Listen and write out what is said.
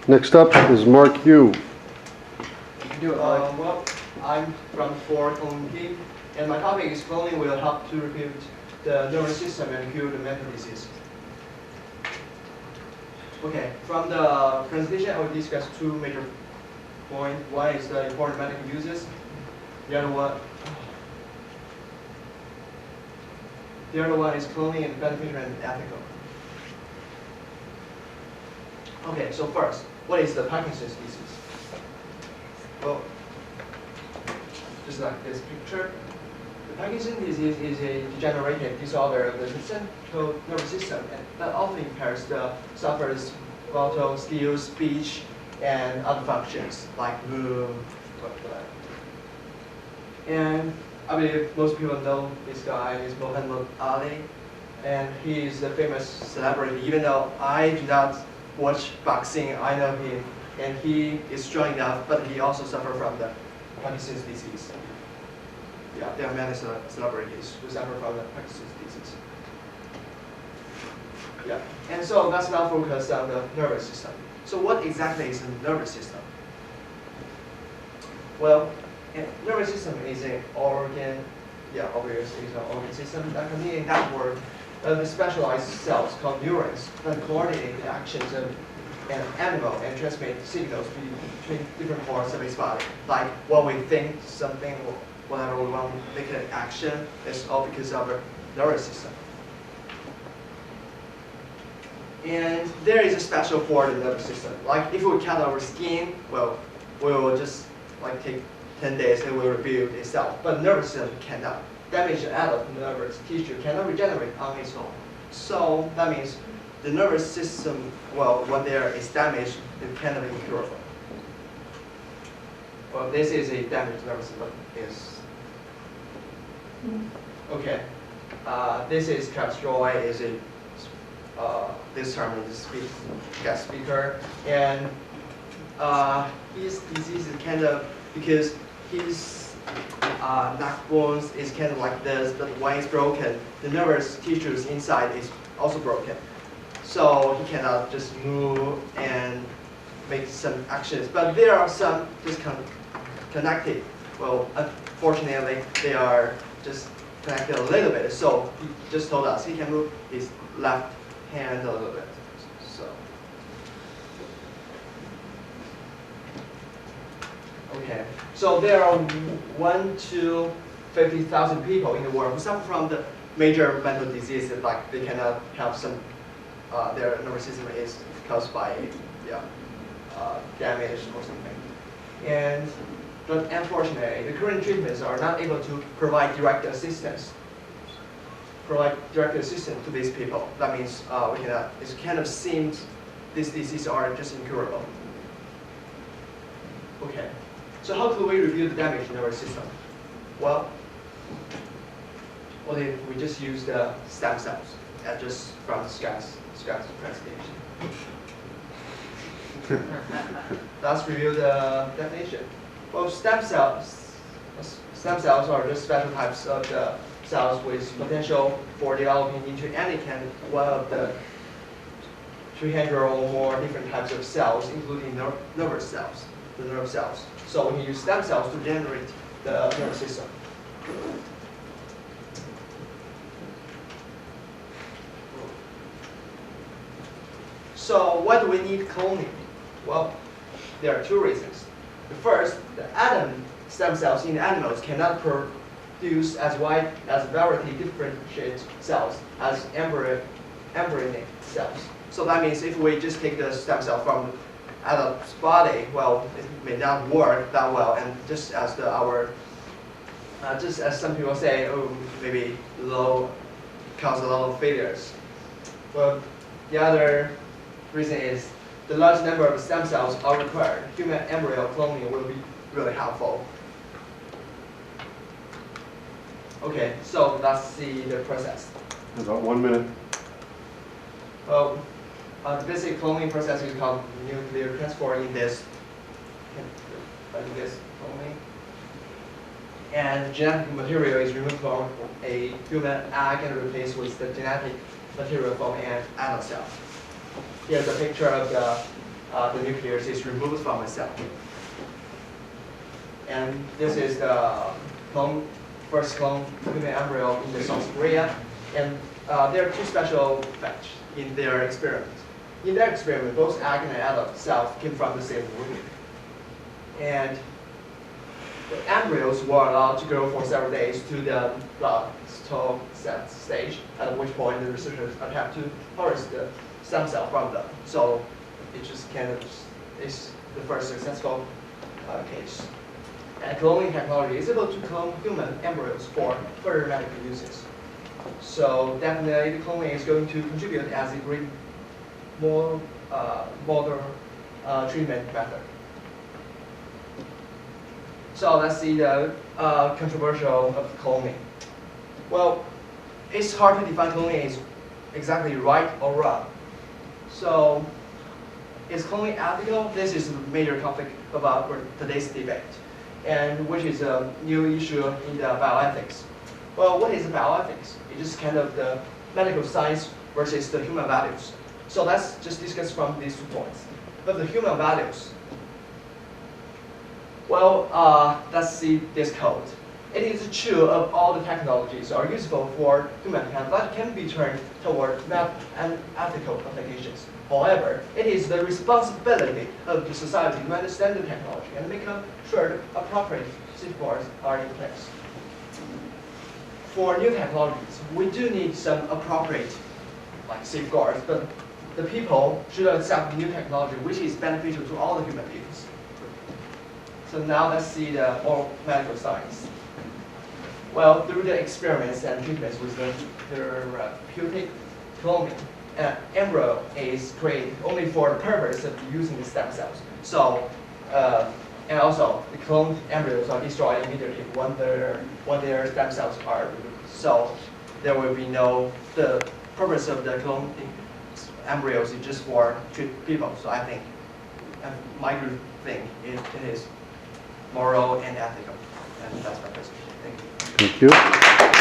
Next up is Marc Yu. Well, I'm from 4.mpg, and my topic is cloning will help to rebuild the nervous system and cure the mental disease. Okay, from the presentation, I will discuss two major points. One is the important medical uses. The other one is cloning and beneficial and ethical. Okay, so first, what is the Parkinson's disease? Well, just like this picture, the Parkinson's disease is a degenerative disorder of the central nervous system that often impairs the sufferer's motor skills, speech, and other functions like mood. And I believe most people know this guy is Muhammad Ali, and he is a famous celebrity. Even though I do not watch boxing, I know him, and he is strong enough, but he also suffers from the Parkinson's disease. Yeah, there are many celebrities who suffer from the Parkinson's disease. Yeah, and so let's now focus on the nervous system. So what exactly is the nervous system? Well, nervous system is an organ, obviously it's an organ system that contains a network of specialized cells called neurons that coordinate the actions of an animal and transmit signals between different parts of its body. Like when we think something, whenever we want to make an action, it's all because of our nervous system. And there is a special for the nervous system. Like if we cut our skin, well, we will just like take 10 days and it will rebuild itself. But nervous system cannot. Damaged adult nervous tissue cannot regenerate on its own. So that means the nervous system, well, when there is damage, it cannot be curable. Well, this is a damaged nervous system. Okay. This is Travis Joy, is a this term is guest speaker, and his disease is kind of because his neck bones is kind of like this, but when it's broken, the nervous tissues inside is also broken. So he cannot just move and make some actions. But there are some disconnected. Well, unfortunately, they are just connected a little bit. So he just told us he can move his left hand a little bit. Okay, so there are 1 to 50,000 people in the world who suffer from the major mental diseases, like they cannot have some, their nervous system is caused by damage or something. But unfortunately, the current treatments are not able to provide direct assistance to these people. That means we cannot, it kind of seems these diseases are just incurable. Okay. So how do we review the damage in our system? Well, what if we just use the stem cells just from scratch presentation? Let's review the definition. Well, stem cells are just special types of the cells with potential for developing into any kind of one of the 300 or more different types of cells, including nervous cells, the nerve cells. So we use stem cells to generate the nervous system. So why do we need cloning? Well, there are two reasons. The first, the atom stem cells in animals cannot produce as wide as variety differentiated cells as embryonic cells. So that means if we just take the stem cell from adult's body, well, it may not work that well, and just as some people say, oh, maybe cause a lot of failures. Well, the other reason is the large number of stem cells are required. Human embryo cloning will be really helpful. Okay, so let's see the process. About 1 minute. Well, the basic cloning process is called nuclear transfer in this cloning. And genetic material is removed from a human egg and replaced with the genetic material from an adult cell. Here's a picture of the the nucleus is removed from a cell. And this is the first clone human embryo in the South Korea. And there are two special facts in their experiment. In their experiment, both egg and adult cells came from the same womb. And the embryos were allowed to grow for several days to the blastocyst stage, at which point the researchers attempt to harvest the stem cell from them. So it just kind of is the first successful case. And cloning technology is able to clone human embryos for further medical uses. So definitely the cloning is going to contribute as a great more modern treatment method. So let's see the controversial of cloning. Well, it's hard to define cloning as exactly right or wrong. So is cloning ethical? This is a major conflict about today's debate, and which is a new issue in the bioethics. Well, what is bioethics? It's just kind of the medical science versus the human values. So let's just discuss from these 2 points. But the human values. Well, let's see this code. It is true of all the technologies are useful for humankind that can be turned toward and ethical applications. However, it is the responsibility of the society to understand the technology and make sure the appropriate safeguards are in place. For new technologies, we do need some appropriate safeguards, but the people should accept new technology which is beneficial to all the human beings. So now let's see the more medical science. Well, through the experiments and treatments with the therapeutic cloning, an embryo is created only for the purpose of using the stem cells. So, and also the cloned embryos are destroyed immediately when their stem cells are removed. So there will be the purpose of the cloned embryos is just for treat people. So I think, my group think it is moral and ethical. And that's my presentation. Thank you. Thank you.